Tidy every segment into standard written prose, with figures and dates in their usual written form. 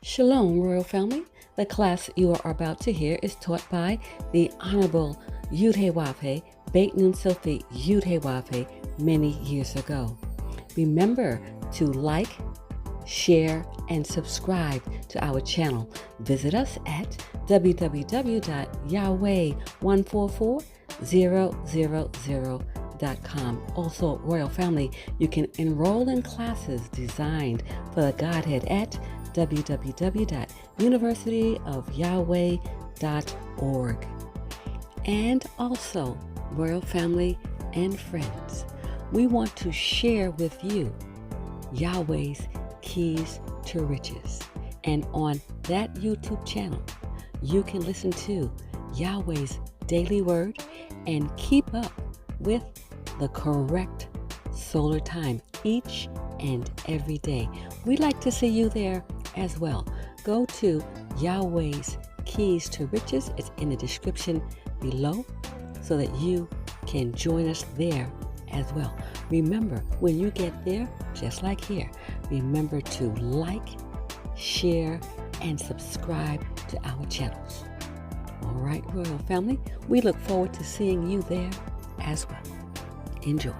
Shalom, Royal Family. The class you are about to hear is taught by the Honorable Yudhe Beit Nun Sophie Yudhe many years ago. Remember to like, share, and subscribe to our channel. Visit us at www.yahweh144000.com. Also, Royal Family, you can enroll in classes designed for the Godhead at www.universityofyahweh.org. And also, Royal Family and friends, we want to share with you Yahweh's Keys to Riches. And on that YouTube channel, you can listen to Yahweh's daily word and keep up with the correct solar time each and every day. We'd like to see you there as well. Go to Yahweh's Keys to Riches. It's in the description below so that you can join us there as well. Remember, when you get there, just like here, remember to like, share, and subscribe to our channels. All right, Royal Family, we look forward to seeing you there as well. Enjoy.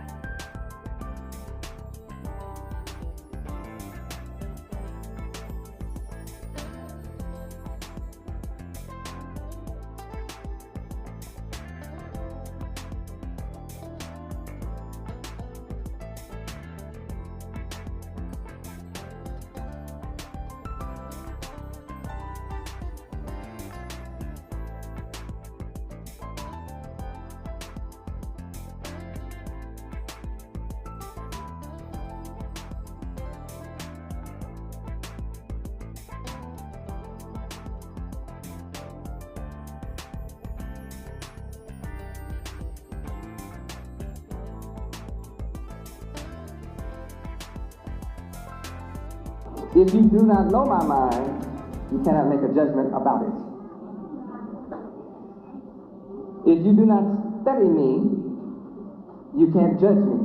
If you do not know my mind, you cannot make a judgment about it. If you do not study me, you can't judge me.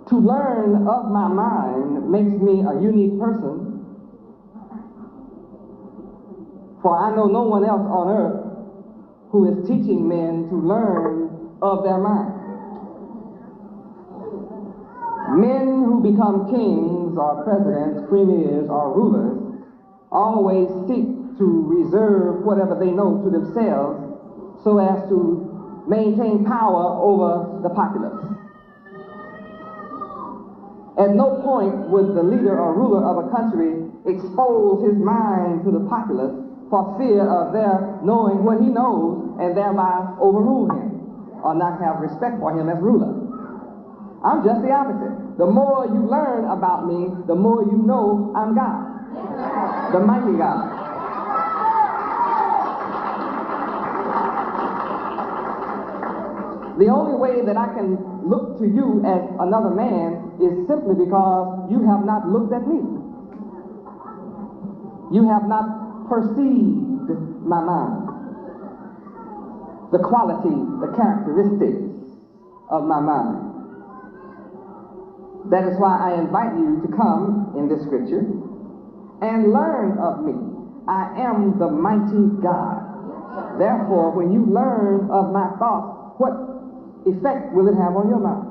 To learn of my mind makes me a unique person, for I know no one else on earth who is teaching men to learn of their mind. Men who become kings or presidents, premiers or rulers always seek to reserve whatever they know to themselves so as to maintain power over the populace. At no point would the leader or ruler of a country expose his mind to the populace for fear of their knowing what he knows and thereby overrule him or not have respect for him as ruler. I'm just the opposite. The more you learn about me, the more you know I'm God, the mighty God. The only way that I can look to you as another man is simply because you have not looked at me. You have not perceived my mind, the quality, the characteristics of my mind. That is why I invite you to come in this scripture and learn of me. I am the mighty God. Therefore, when you learn of my thoughts, what effect will it have on your mind?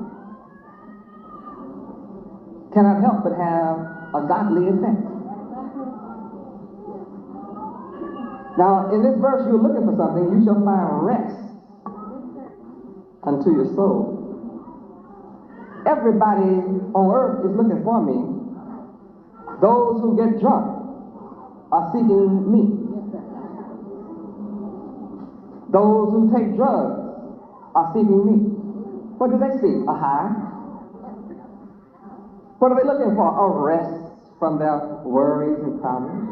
Cannot help but have a godly effect. Now, in this verse, you're looking for something. You shall find rest unto your soul. Everybody on earth is looking for me. Those who get drunk are seeking me. Those who take drugs are seeking me. What do they seek? A high. What are they looking for? A rest from their worries and problems.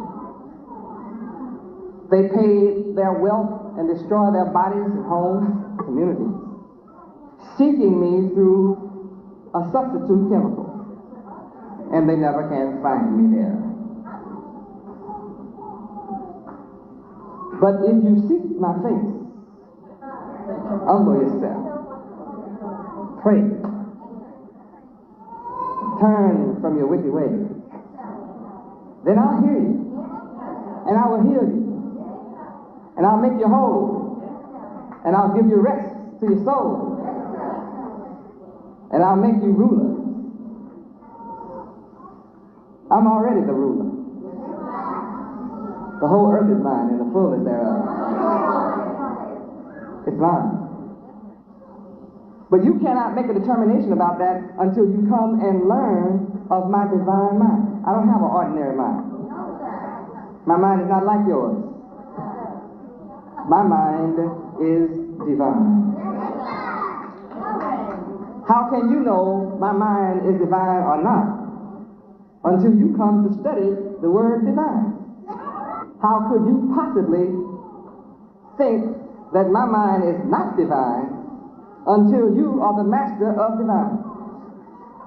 They pay their wealth and destroy their bodies and homes, communities, seeking me through a substitute chemical, and they never can find me there. But if you seek my face, humble yourself, pray, Turn from your wicked ways. Then I'll hear you. And I will heal you. And I'll make you whole. And I'll give you rest to your soul. And I'll make you ruler. I'm already the ruler. The whole earth is mine and the fullness thereof. It's mine. But you cannot make a determination about that until you come and learn of my divine mind. I don't have an ordinary mind. My mind is not like yours. My mind is divine. How can you know my mind is divine or not? Until you come to study the word divine. How could you possibly think that my mind is not divine until you are the master of divine?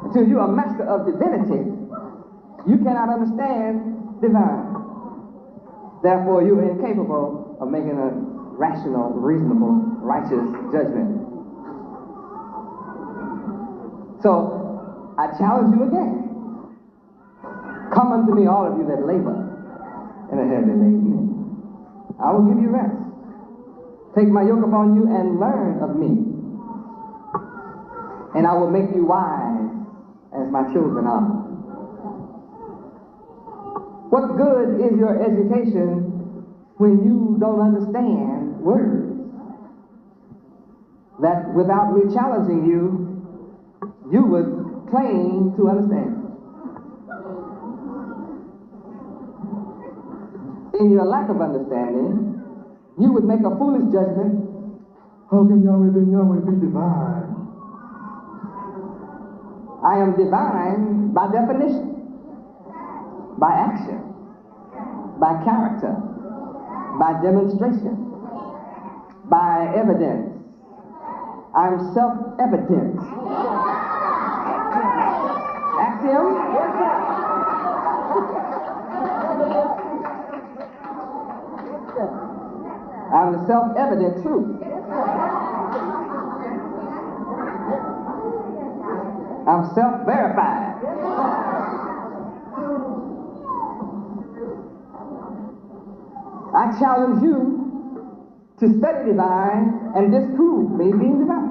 Until you are master of divinity, you cannot understand divine. Therefore, you are incapable of making a rational, reasonable, righteous judgment. So, I challenge you again. Come unto me, all of you that labor and are heavy laden. I will give you rest. Take my yoke upon you and learn of me. And I will make you wise as my children are. What good is your education when you don't understand words? That without me challenging you, you would claim to understand. In your lack of understanding, you would make a foolish judgment. How can Yahweh be divine? I am divine by definition, by action, by character, by demonstration, by evidence. I'm self-evident. Axiom? I'm the self-evident truth. I'm self-verified. I challenge you to study divine and disprove me being divine.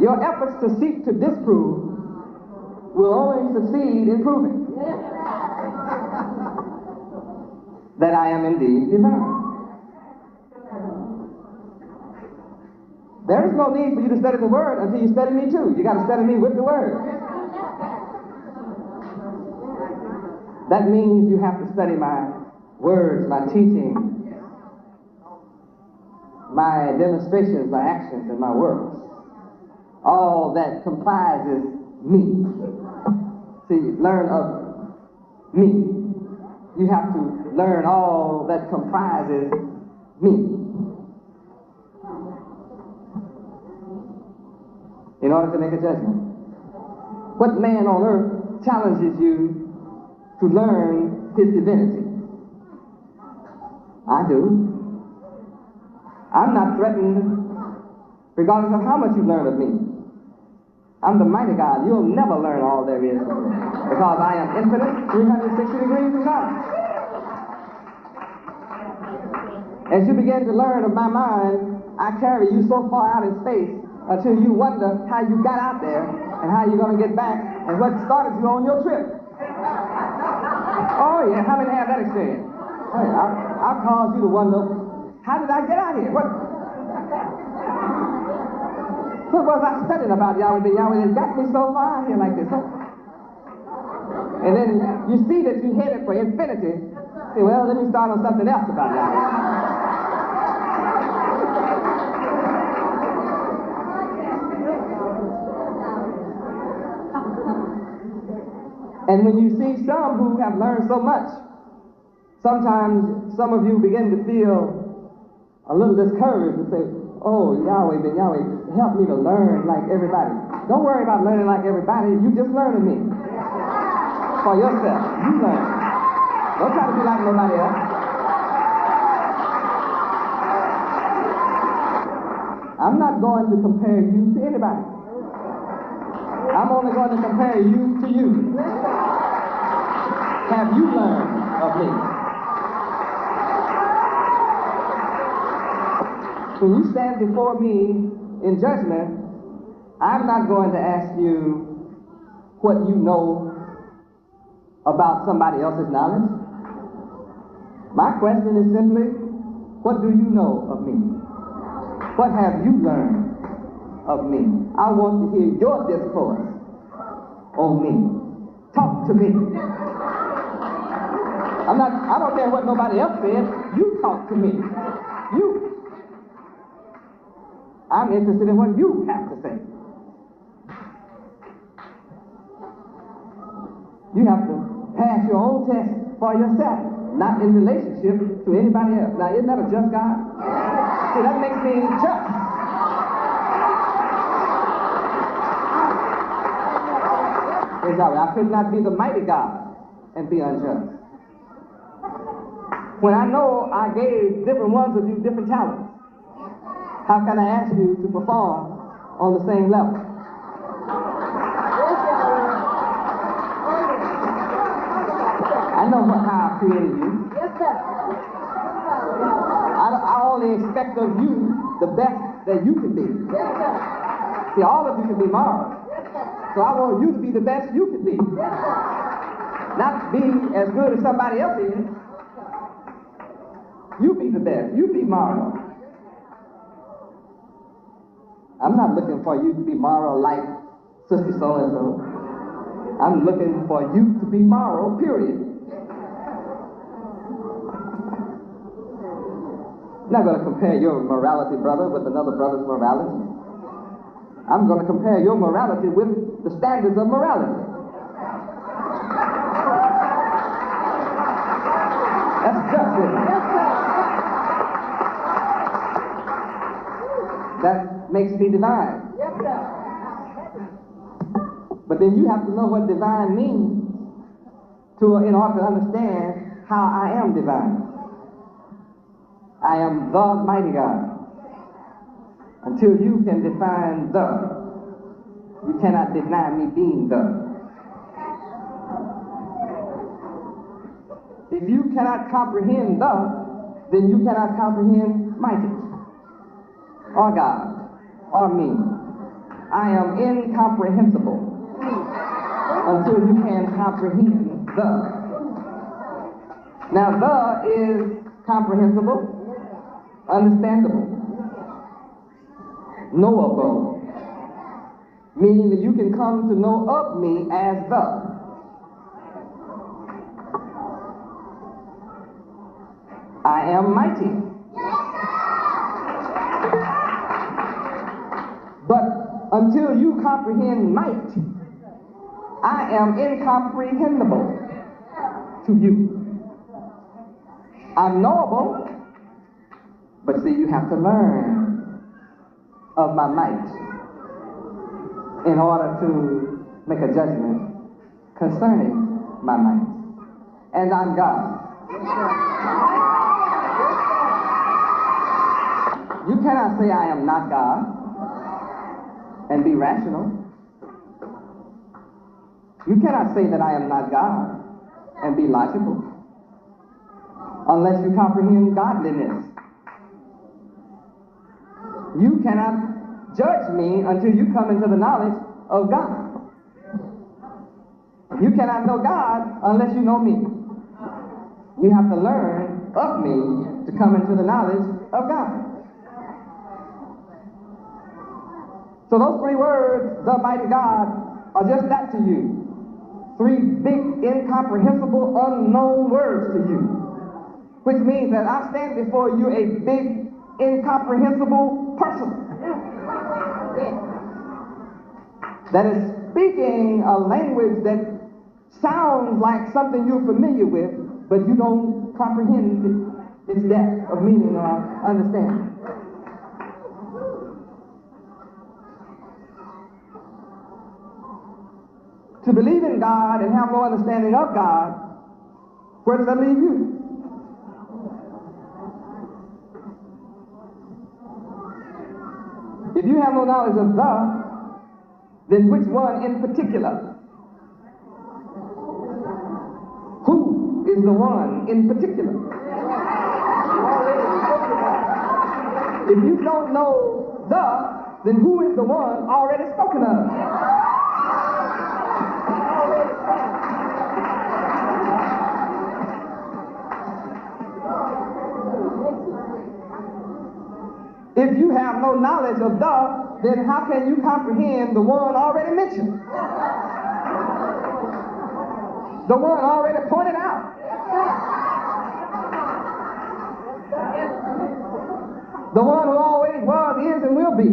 Your efforts to seek to disprove will only succeed in proving that I am indeed divine. There is no need for you to study the Word until you study me too. You got to study me with the Word. That means you have to study my words, my teaching, my demonstrations, my actions, and my works. All that comprises me. See, learn of me. You have to learn all that comprises me in order to make a judgment. What man on earth challenges you to learn his divinity? I do. I'm not threatened regardless of how much you learn of me. I'm the mighty God. You'll never learn all there is because I am infinite, 360 degrees from God. As you begin to learn of my mind, I carry you so far out in space until you wonder how you got out there and how you're going to get back and what started you on your trip. Oh yeah, how many have that experience? Hey, I'll cause you to wonder, how did I get out here? What was I studying about Yahweh that got me so far here like this? Huh? And then you see that you're headed for infinity. Say, well, let me start on something else about Yahweh. And when you see some who have learned so much, sometimes some of you begin to feel a little discouraged and say, oh, Yahweh, help me to learn like everybody. Don't worry about learning like everybody. You just learn of me. For yourself. You learn. Don't try to be like nobody else. I'm not going to compare you to anybody. I'm only going to compare you to you. Have you learned of me? When you stand before me in judgment, I'm not going to ask you what you know about somebody else's knowledge. My question is simply, what do you know of me? What have you learned of me? I want to hear your discourse on me. Talk to me. I don't care what nobody else says. You talk to me. I'm interested in what you have to say. You have to pass your own test for yourself, not in relationship to anybody else. Now, isn't that a just God? See, that makes me just. Praise Yahweh. I could not be the mighty God and be unjust. When I know I gave different ones of you different talents, how can I ask you to perform on the same level? I know how I created you. Yes, sir. I only expect of you the best that you can be. Yes, sir. See, all of you can be marvelous. Yes, sir. So I want you to be the best you can be. Yes, sir. Not be as good as somebody else is. You be the best. You be marvelous. I'm not looking for you to be moral like Sister so-and-so. I'm looking for you to be moral, period. I'm not going to compare your morality, brother, with another brother's morality. I'm going to compare your morality with the standards of morality. That's justice. That makes me divine. Yes, sir. But then you have to know what divine means in order to understand how I am divine. I am the mighty God. Until you can define the, you cannot deny me being the. If you cannot comprehend the, then you cannot comprehend mighty, or God, or me. I am incomprehensible until you can comprehend the. Now, the is comprehensible, understandable, knowable, meaning that you can come to know of me as the. I am mighty. But until you comprehend might, I am incomprehensible to you. I'm knowable, but see, you have to learn of my might in order to make a judgment concerning my might. And I'm God. You cannot say I am not God and be rational. You cannot say that I am not God and be logical unless you comprehend godliness. You cannot judge me until you come into the knowledge of God. You cannot know God unless you know me. You have to learn of me to come into the knowledge of God. So those three words, the mighty God, are just that to you. Three big, incomprehensible, unknown words to you. Which means that I stand before you a big, incomprehensible person that is speaking a language that sounds like something you're familiar with, but you don't comprehend its depth of meaning or understanding. To believe in God and have no understanding of God, where does that leave you? If you have no knowledge of the, then which one in particular? Who is the one in particular? If you don't know then who is the one already spoken of? If you have no knowledge of then how can you comprehend the one already mentioned? The one already pointed out. The one who always was, is, and will be.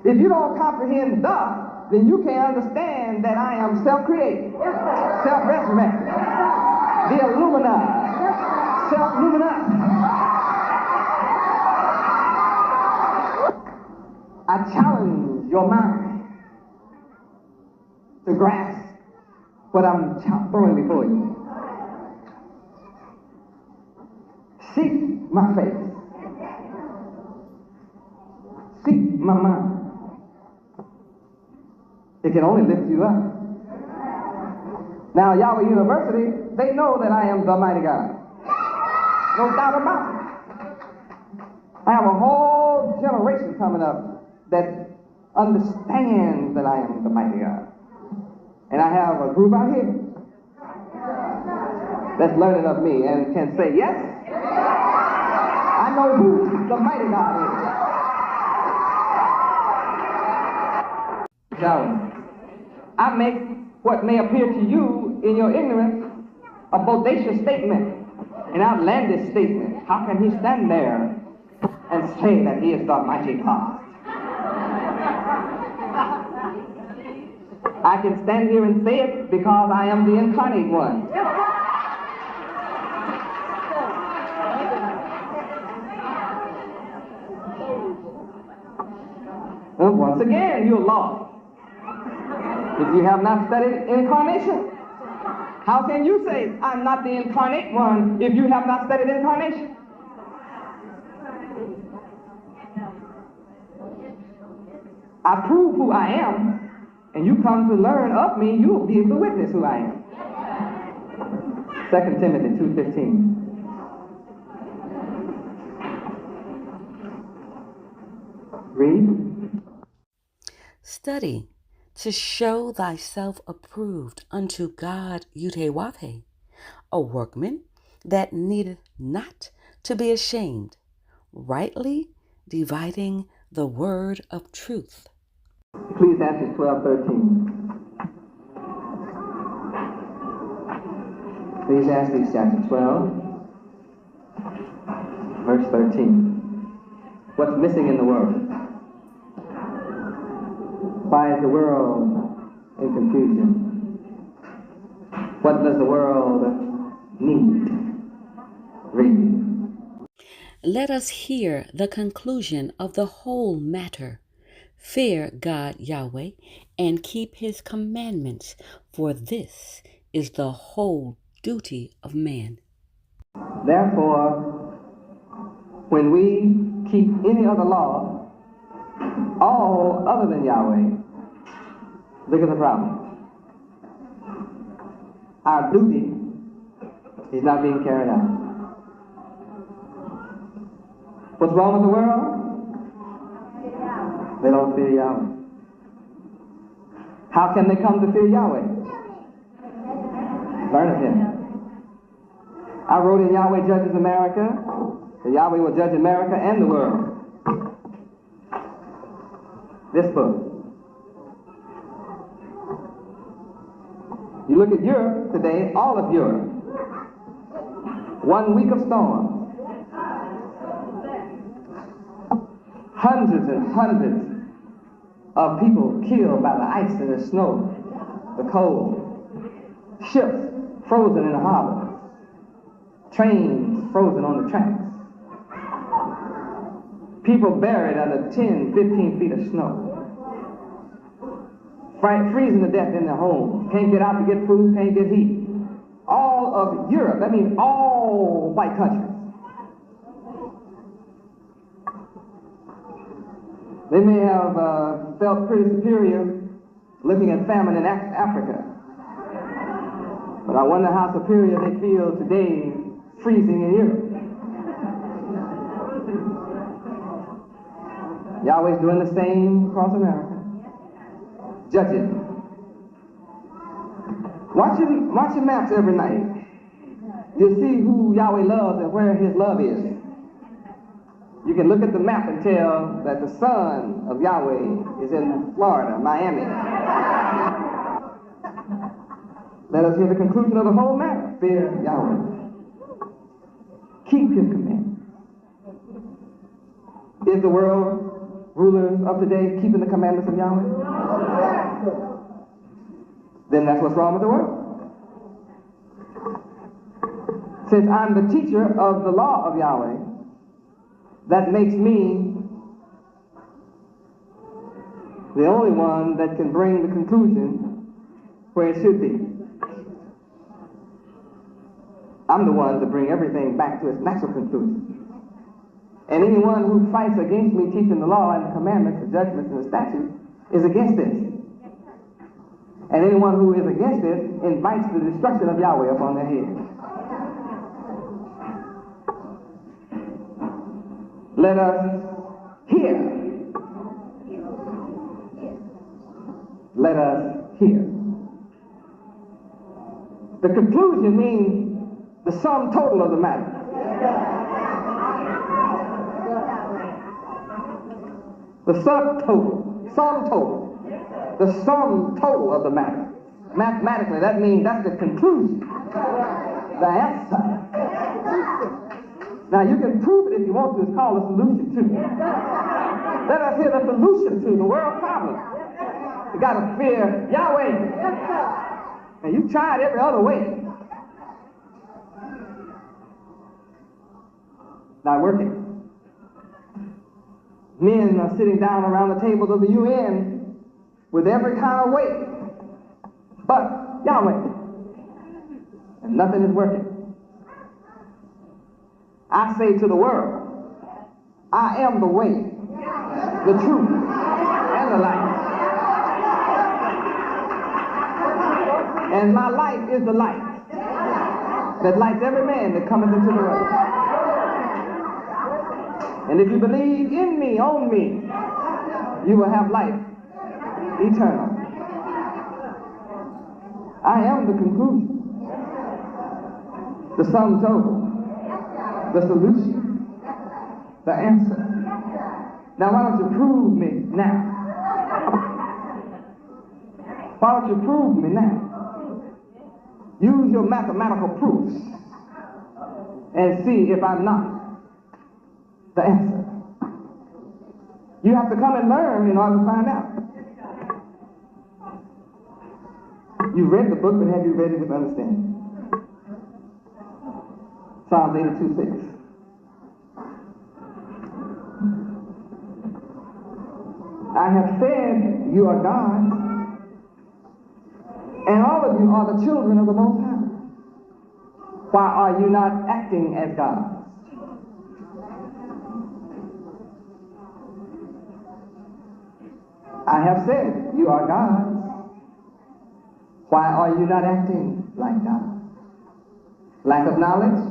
If you don't comprehend then you can't understand that I am self-created, self-resurrected, the Illuminati, self-luminous. I challenge your mind to grasp what I'm throwing before you. Seek my face. Seek my mind. It can only lift you up. Now, Yahweh University, they know that I am the mighty God. No doubt about it. I have a whole generation coming up that understands that I am the mighty God. And I have a group out here that's learning of me and can say, yes, I know who the mighty God is. Now, I make what may appear to you in your ignorance a bodacious statement, an outlandish statement. How can he stand there and say that he is the mighty God? I can stand here and say it because I am the incarnate one. Well, once again, you're lost. If you have not studied incarnation, how can you say I'm not the incarnate one if you have not studied incarnation? I prove who I am, and you come to learn of me, you will be able to witness who I am. 2 Timothy 2:15. Read. Study to show thyself approved unto God Yahweh, a workman that needeth not to be ashamed, rightly dividing the word of truth. Ecclesiastes 12:13. Ecclesiastes chapter 12, verse 13. What's missing in the world? Why is the world in confusion? What does the world need? Read. Let us hear the conclusion of the whole matter. Fear God Yahweh and keep his commandments, for this is the whole duty of man. Therefore, when we keep any other law, all other than Yahweh, look at the problem. Our duty is not being carried out. What's wrong with the world? They don't fear Yahweh. How can they come to fear Yahweh? Learn of him. I wrote in Yahweh Judges America that Yahweh will judge America and the world. This book. You look at Europe today, all of Europe. 1 week of storm. Hundreds and hundreds of people killed by the ice and the snow, the cold. Ships frozen in the harbor. Trains frozen on the tracks. People buried under 10, 15 feet of snow. Freezing to death in their home. Can't get out to get food, can't get heat. All of Europe, that means all white countries. They may have felt pretty superior looking at famine in Africa. But I wonder how superior they feel today freezing in Europe. Yahweh's doing the same across America. Judge it. Watch your maps every night. You'll see who Yahweh loves and where his love is. You can look at the map and tell that the son of Yahweh is in Florida, Miami. Let us hear the conclusion of the whole matter. Fear Yahweh. Keep his commandments. Is the world rulers of today keeping the commandments of Yahweh? Then that's what's wrong with the world. Since I'm the teacher of the law of Yahweh, that makes me the only one that can bring the conclusion where it should be. I'm the one to bring everything back to its natural conclusion. And anyone who fights against me teaching the law and the commandments, the judgments, and the statutes is against this. And anyone who is against this invites the destruction of Yahweh upon their heads. Let us hear. Let us hear. The conclusion means the sum total of the matter. The sum total, the sum total of the matter. Mathematically, that means that's the conclusion, the answer. Now, you can prove it if you want to. It's called a solution to. Let us hear the solution to the world problem. You got to fear Yahweh. And you tried every other way. Not working. Men are sitting down around the tables of the UN with every kind of weight but Yahweh. And nothing is working. I say to the world, I am the way, the truth, and the life. And my life is the light that lights every man that cometh into the world. And if you believe in me, on me, you will have life eternal. I am the conclusion, the sum total, the solution, the answer. Now why don't you prove me now? Why don't you prove me now? Use your mathematical proofs and see if I'm not the answer. You have to come and learn in order to find out. You read the book, but have you read it with understanding? Psalms 82:6. I have said you are gods, and all of you are the children of the Most High. Why are you not acting as gods? I have said you are gods. Why are you not acting like God? Lack of knowledge?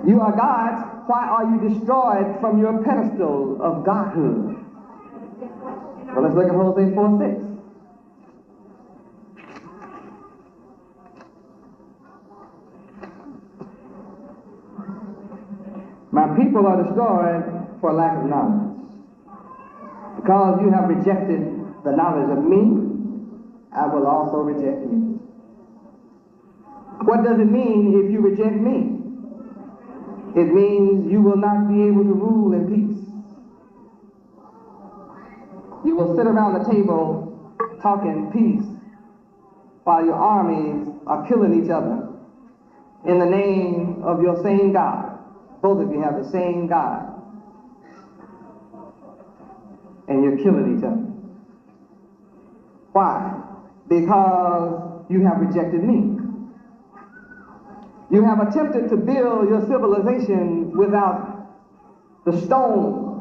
You are gods. Why are you destroyed from your pedestal of godhood? Well, let's look at Hosea 4:6. My people are destroyed for lack of knowledge. Because you have rejected the knowledge of me, I will also reject you. What does it mean if you reject me? It means you will not be able to rule in peace. You will sit around the table talking peace while your armies are killing each other in the name of your same God. Both of you have the same God. And you're killing each other. Why? Because you have rejected me. You have attempted to build your civilization without the stone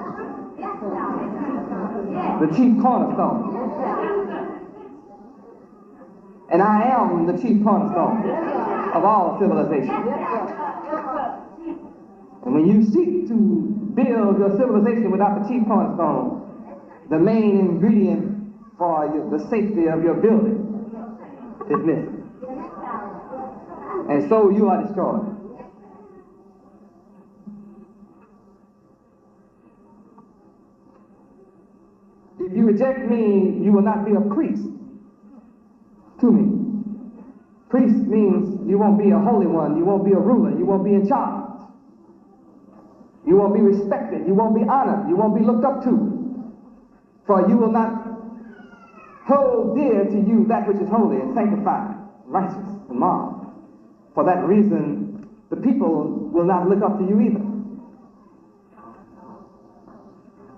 the chief cornerstone. And I am the chief cornerstone of all civilization. And when you seek to build your civilization without the chief cornerstone, the main ingredient for the safety of your building is missing. And so you are destroyed. If you reject me, you will not be a priest to me. Priest means you won't be a holy one, you won't be a ruler, you won't be in charge. You won't be respected, you won't be honored, you won't be looked up to. For you will not hold dear to you that which is holy and sanctified, righteous and moral. For that reason, the people will not look up to you either.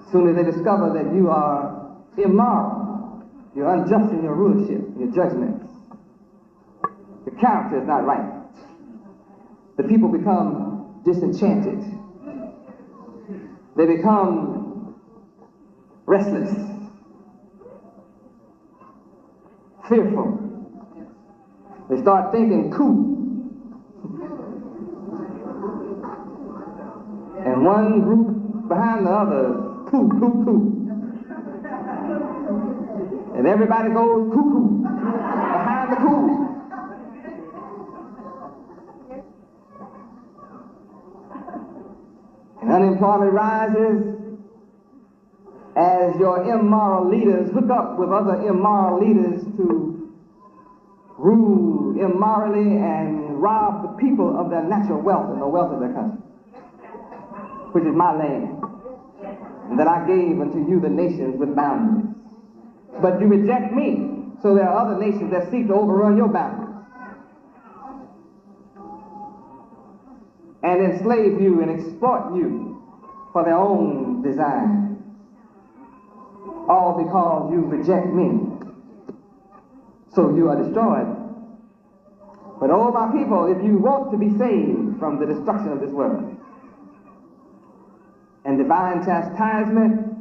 As soon as they discover that you are immoral, you're unjust in your rulership, your judgments, your character is not right, the people become disenchanted. They become restless, fearful. They start thinking coup. And one group behind the other, coup, coup, coup. And everybody goes cuckoo behind the coup. And unemployment rises as your immoral leaders hook up with other immoral leaders to rule immorally and rob the people of their natural wealth and the wealth of their country, which is my land, and that I gave unto you the nations with boundaries. But you reject me, so there are other nations that seek to overrun your boundaries and enslave you and exploit you for their own design, all because you reject me. So you are destroyed. But oh my people, if you want to be saved from the destruction of this world and divine chastisement,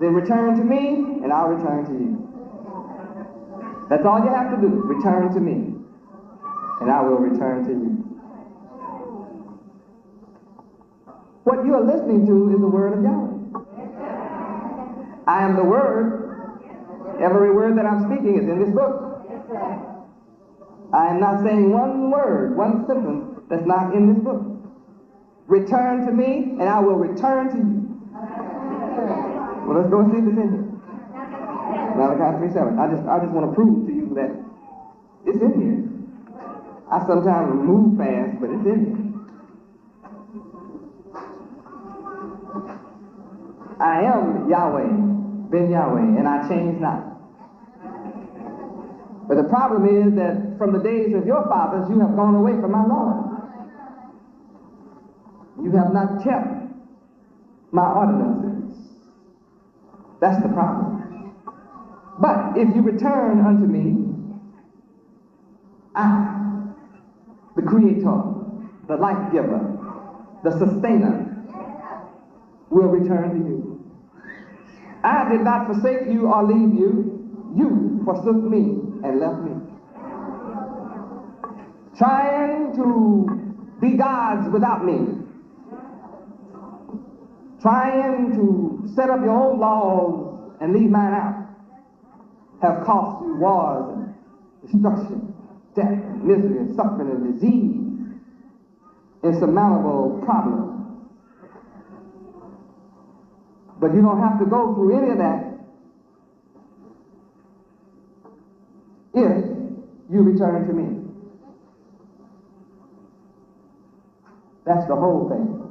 then return to me and I'll return to you. That's all you have to do. Return to me and I will return to you. What you are listening to is the word of Yahweh. I am the word. Every word that I'm speaking is in this book. I am not saying one word, one sentence that's not in this book. Return to me and I will return to you. Well, let's go and see if it's in here. Malachi 3:7. I just want to prove to you that it's in here. I sometimes move fast, but it's in here. I am Yahweh, Ben Yahweh, and I change not. But the problem is that from the days of your fathers, you have gone away from my Lord. You have not kept my ordinances. That's the problem. But if you return unto me, I, the Creator, the life giver, the sustainer, will return to you. I did not forsake you or leave you. You forsook me and left me. Trying to be gods without me. Trying to set up your own laws and leave mine out have cost you wars and destruction, death, and misery, and suffering, and disease, insurmountable problems. But you don't have to go through any of that if you return to me. That's the whole thing.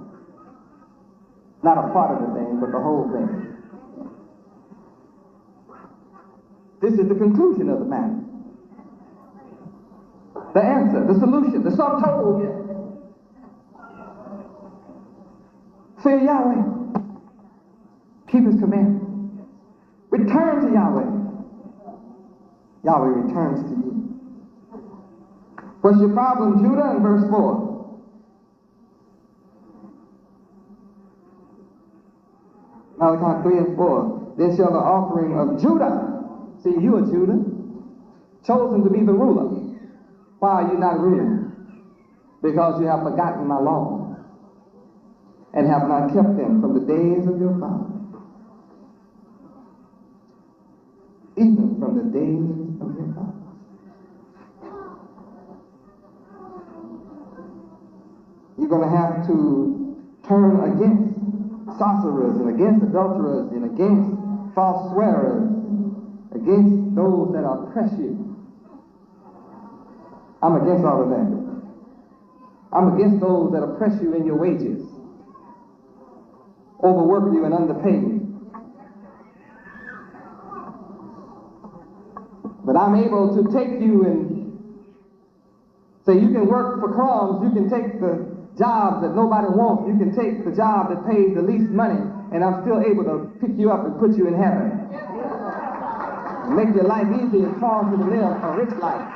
Not a part of the thing, but the whole thing. This is the conclusion of the matter. The answer, the solution, the sum total. Fear Yahweh. Keep his commandments. Return to Yahweh. Yahweh returns to you. What's your problem, Judah? In verse 4. Malachi 3 and 4. Then shall the offering of Judah, see, you are Judah, chosen to be the ruler. Why are you not ruling? Because you have forgotten my law and have not kept them from the days of your father, even from the days of your father. You're going to have to turn against sorcerers and against adulterers and against false swearers, against those that oppress you. I'm against all of that. I'm against those that oppress you in your wages, overwork you and underpay you. But I'm able to take you and say you can work for crumbs, you can take the job that nobody wants, you can take the job that pays the least money, and I'm still able to pick you up and put you in heaven. Make your life easy and cause you to live a rich life.